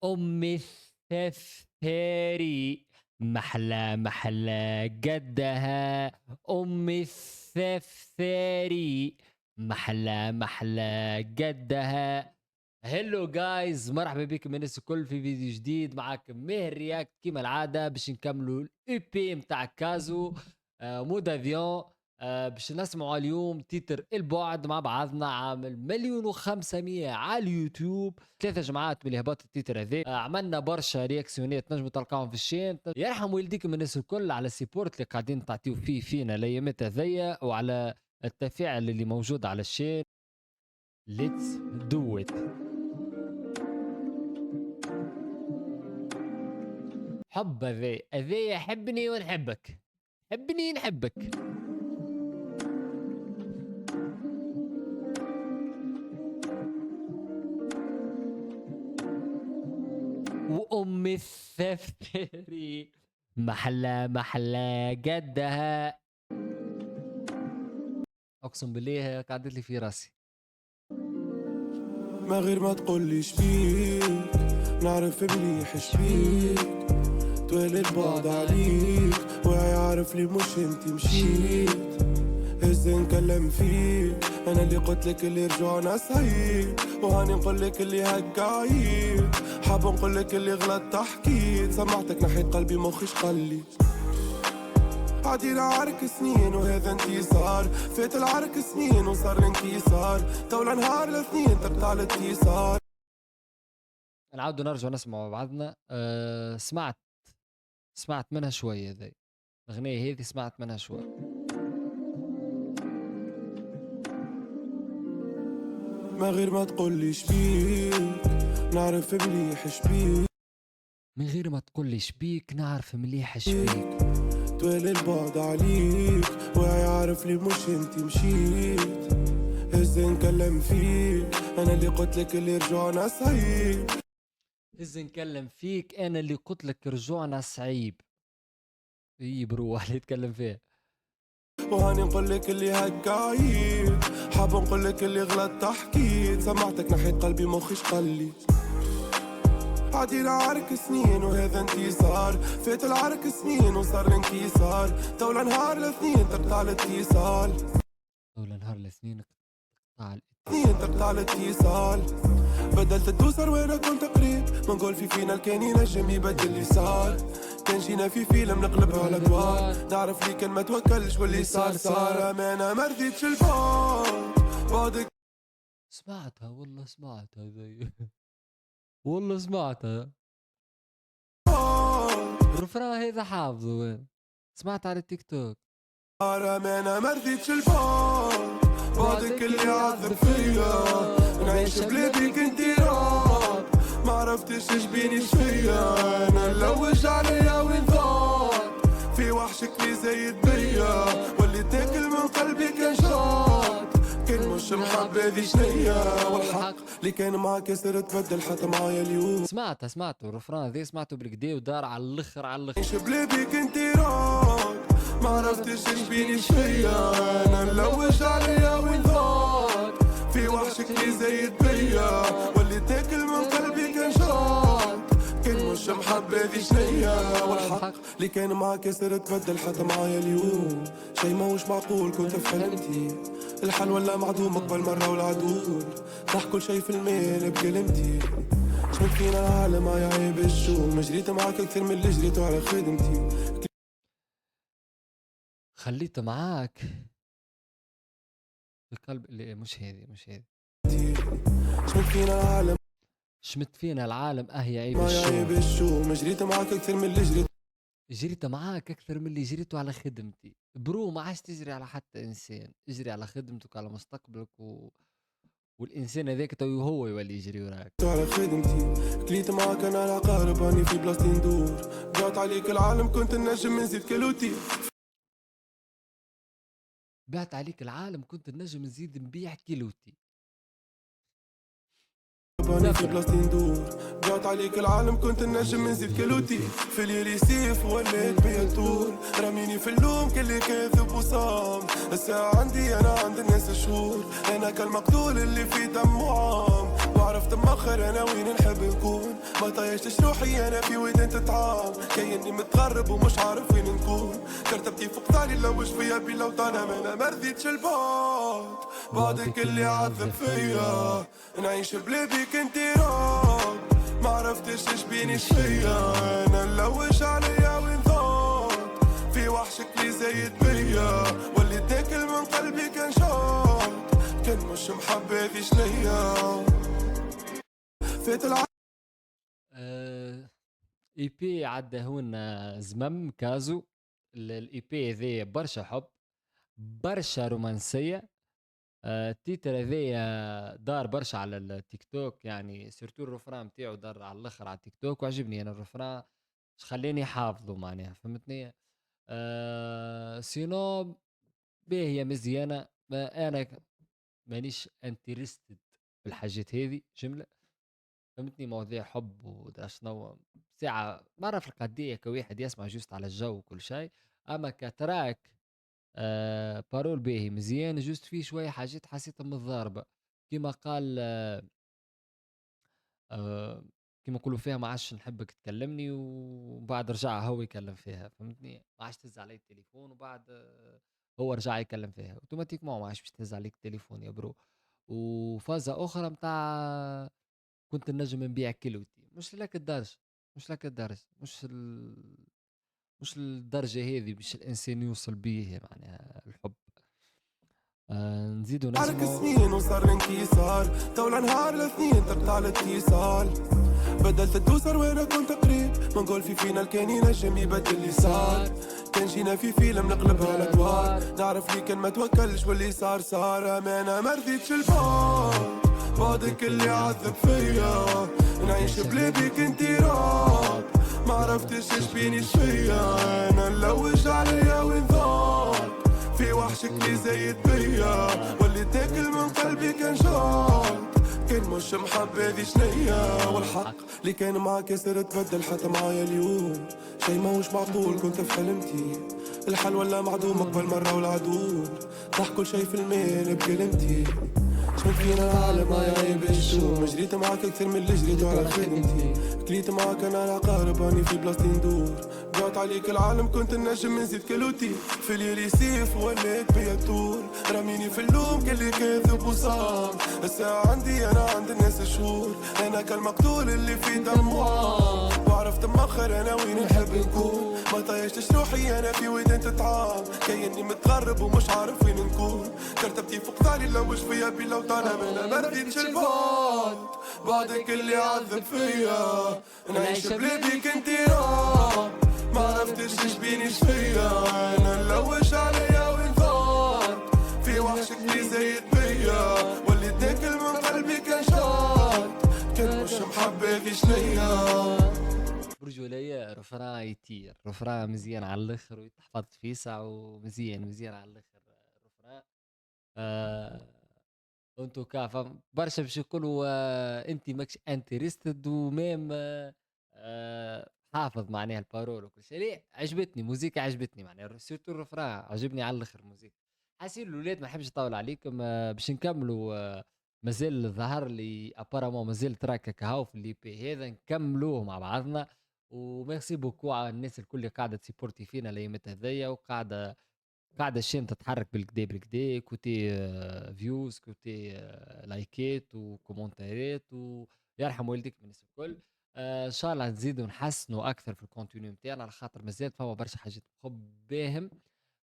أم الثفتاري محلى محلى قدها. أم الثفتاري محلى محلى قدها. هلو جايز، مرحبا بكم الناس الكل في فيديو جديد. معاكم ماهر رياكت كيما العادة باش نكملوا الاي بي متاع كازو مود افيون. باش نسمعوا اليوم تيتر البعد مع بعضنا، عامل 1,500,000 على اليوتيوب. 3 جماعات من هبط التيتر هذا. عملنا برشا رياكسيونات تنجموا تلقاهم في الشين. يرحم والديكم الناس الكل على السيبورت اللي قاعدين تعطيو فيه فينا الايامات هذيا، وعلى التفاعل اللي موجود على الشين. ليتس دو ات. حب هذايا حبني ونحبك، حبني نحبك. وأم الثفتري محلى محلى قدها. أقسم بالله قعدت لي في راسي. ما غير ما تقولي شبيك، نعرف مليح شبيك، توالي البعد عليك ويعرف لي مش انت مشيت. هز نكلم فيك، انا اللي قلتلك اللي رجعنا سعيد، وهاني نقولك اللي هكا عيب، حاب نقولك اللي غلطت حكيت، سمعتك نحيت قلبي مخيش قلي. عدينا عرك سنين وهذا انتصار، فات العرك سنين وصار الانكسار، طول نهار الاثنين تقطع الاتصال. نعاودوا نرجع نسمع مع بعضنا. سمعت منها شوية ذي الأغنية هذه، سمعت منها شوية. ما غير ما تقولي شبيك، نعرف مليح شبيك، من غير ما تقول لي شبيك نعرف مليح شبيك، توالي البعد عليك ويعرف لي مش انت مشيت. هز نكلم فيك، انا اللي قلتلك اللي رجعنا سعيد. هز نكلم فيك أنا اللي قلت لك رجوعنا صعيب. إي برو اللي يتكلم فيها. وهاني نقولك اللي هكا عيب، حاب نقولك اللي غلطت حكيت، سمعتك نحيت قلبي مخيش قلي. عدينا عرك سنين وهذا انتصار، فات العرك سنين وصار الانكسار، طول نهار الاثنين تقطع الاتصال، طول نهار الاثنين قطع تقطع الاتصال. بدلت الدوسر وانا كنت قريب، ما نقول في فينا كان ينجم يبدل اللي صار، كان جينا في فيلم نقلبها على ادوار، نعرف لي كان ما توكلش واللي صار امانه ما رضيتش بعدك. سمعتها والله، سمعتها ذي والله سمعتها. الرفران هذا حافظه وين؟ سمعت على التيك توك. امانه ما رضيتش بعدك اللي عذب فيا، نعيش بلادي كنتي راب، ما عرفتش ايش بيني فيا، انا نلوج عليا وين ضاق، في وحشك اللي زايد بيا، واللي تاكل من قلبي كان شاط، كان مش محب هذي شنيا، والحق اللي كان معاك ياسر تبدل حتى معايا اليوم. سمعته الرفران ذي، سمعته بالكدا ودار على الاخر على الاخر. نعيش بلادي كنتي راب، ما عرفتش ايش بيني فيا، انا نلوج عليا وين ضاق، في وحشك اللي زايد بيا، واللي تاكل من قلبي كان شاط، كان مش محب هذي شنيا، والحق اللي كان معاك ياسر تبدل حتى معايا اليوم، شي ماهوش معقول كنت في حلمتي، الحل ولا معدوم قبل مرة والعدول، راح كل شي في المال بكلمتي، شمت فينا العالم يا عيب الشوم، جريت معاك اكثر من اللي جريتو على خدمتي، خليته معاك بقلب اللي مش هذه شمت فينا العالم شمت فينا العالم يا عيب ما يا عيب الشوم، جريت معاك اكثر من اللي جريت معاك اكثر من اللي جريته على خدمتي. برو ما عادش تجري على حتى انسان، اجري على خدمتك على مستقبلك والانسان هذاك تو هو يولي يجري وراك. على خدمتي، كليت معاك انا العقارب راني في بلاصتي ندور، ضاعت عليك العالم كنت النجم من زيد كيلوتي، بعت عليك العالم كنت النجم نزيد نبيع كيلوتي. راني في بلاصتي ندور، ضاعت عليك العالم كنت النجم من زيد كيلوتي، في ليلي سيف وليت بيا طول، راميني في اللوم كل كاذب وصام، الساعة عندي انا عند الناس شهور، انا كالمقتول اللي في دم وعام، وعرفت مأخر انا وين نحب نكون. ما طيشتش روحي انا في ودن تتعام، كأني متغرب ومش عارف وين نكون. كرتبتي فوق ثاني لو مش فيا بلا وطنم، انا ما رضيتش البعد بعدك اللي عذب فيا. نعيش بلا بيك انتي راك، ما عرفتش ايش بيني ايش فيا. انا نلوج عليا وين ضاق، في وحشك اللي زايد بيا. واللي تاكل من قلبي كان شاط، كان مش محبة في شنيا. فات اي بي عدى هون زمم كازو. الاي بي ذي برشا حب، برشا رومانسيه. التيتر هذايا دار برشا على التيك توك، يعني سيرتو الرفران بتاعو دار على الاخر على التيك توك، وعجبني انا الرفران، مش خليني حافظه معناها، فهمتني. سينو باهية مزيانة، ما انا مانيش انترستد بالحاجات هذه جملة، فهمتني. مواضيع حب ودرا شنو ساعة مرة في القضية كواحد يسمع جوست على الجو وكل شيء، اما كتراك بارول باهي مزيان، جوست فيه شوية حاجات حسيتها متضاربة، كيما قال آه كيما نقولوا فيها ما عادش نحبك تكلمني، وبعد رجع هو يكلم فيها، فهمتني. ما عادش تهز علي التليفون، وبعد هو رجع يكلم فيها اوتوماتيك، ما عادش باش تهز عليك التليفون يا برو. وفازة اخرى متاع كنت النجم نبيع كيلوتي، مش لك الدرجة، مش لك الدرجة، مش الدرجة هذه مش الانسان يوصل بيه معناها الحب. نزيدو عليك نسمعو. سنين وصار انكسار، طول نهار الاثنين تقطع الاتصال. بدلت الدوسر وانا كنت قريب، ما نقول في فينا الكان ينجم يبدل اللي صار. كان جينا في فيلم نقلبها الادوار، نعرف لي كان ما توكلش واللي صار صار. انا ما رضيتش البعد بعدك اللي عذب فيا. نعيش بلا بيك انتي راك، ما عرفتش ايش بيني ايش فيا. انا نلوج عليا وين ضاق، في وحشك اللي زايد بيا. واللي تاكل من قلبي كان شاط، كان مش محبة ذي شنيا. والحق اللي كان معاك ياسر تبدل حتى معايا اليوم. شي ماهوش معقول كنت في حلمتي، الحل ولا معدوم قبل مرة والعدول. ضحك كل شي في المال بكلمتي، شمت فينا العالم ما يعيب الشوم. جريت معاك اكثر من اللي جريتو على خدمتي، كليت معاك انا العقارب راني في بلاصتي ندور. ضغط عليك العالم كنت النجم نزيد كلوتي، في الليل سيف وليت بيا طول. راميني في اللوم كل كاذب وصام، الساعة عندي انا عند الناس شهور. انا كالمقتول اللي في دموع، وعرفت مأخر انا وين نحب نكون. ما طيشتش روحي انا في ودن تتعام، كأني متغرب ومش عارف وين نكون. كرتبتي فوق ثاني لو مش فيا بلا وطنم، انا ما رضيتش البعد بعدك اللي عذب فيا. نعيش بلا بيك انتي راك، ما عرفتش ايش بيني ايش فيا. انا نلوج عليا وين ضاق، في وحشك اللي زايد بيا. واللي تاكل من قلبي كان شاط، كان مش محبة في شنيا. برجولية رفران يطير، رفران مزيان على الاخر، ويتحفظ فيه ساعة ومزيان على الاخر رفران. انتو كافة برشا باش يقولوا انت ماكش انترستد وميم حافظ معناها البارول وكل شيء. ليه عجبتني موزيكا، عجبتني معناها سيرتو الرفران عجبني على الاخر موزيكا. حاسين الاولاد ما نحبش نطول عليكم، باش نكملوا. مازال ظهر لي ابارامون مازال تراك كهو في اللي بي هذا، نكملوه مع بعضنا. وميرسي بوكو على الناس الكل اللي قاعده تسيبورتي فينا الايامات هذيا، وقاعده الشين تتحرك بالكدا كوتي فيوز، كوتي لايكات وكومنتات، ويرحم والديك من الناس الكل. ان شاء الله نزيدوا نحسنوا اكثر في الكونتينيو نتاعنا، على خاطر مازال فما برشا حاجات نخب باهم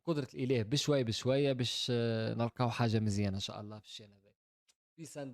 قدرة الاله بشوي بشويه باش نلقاو حاجه مزيانه ان شاء الله في الشين هذا. بيس.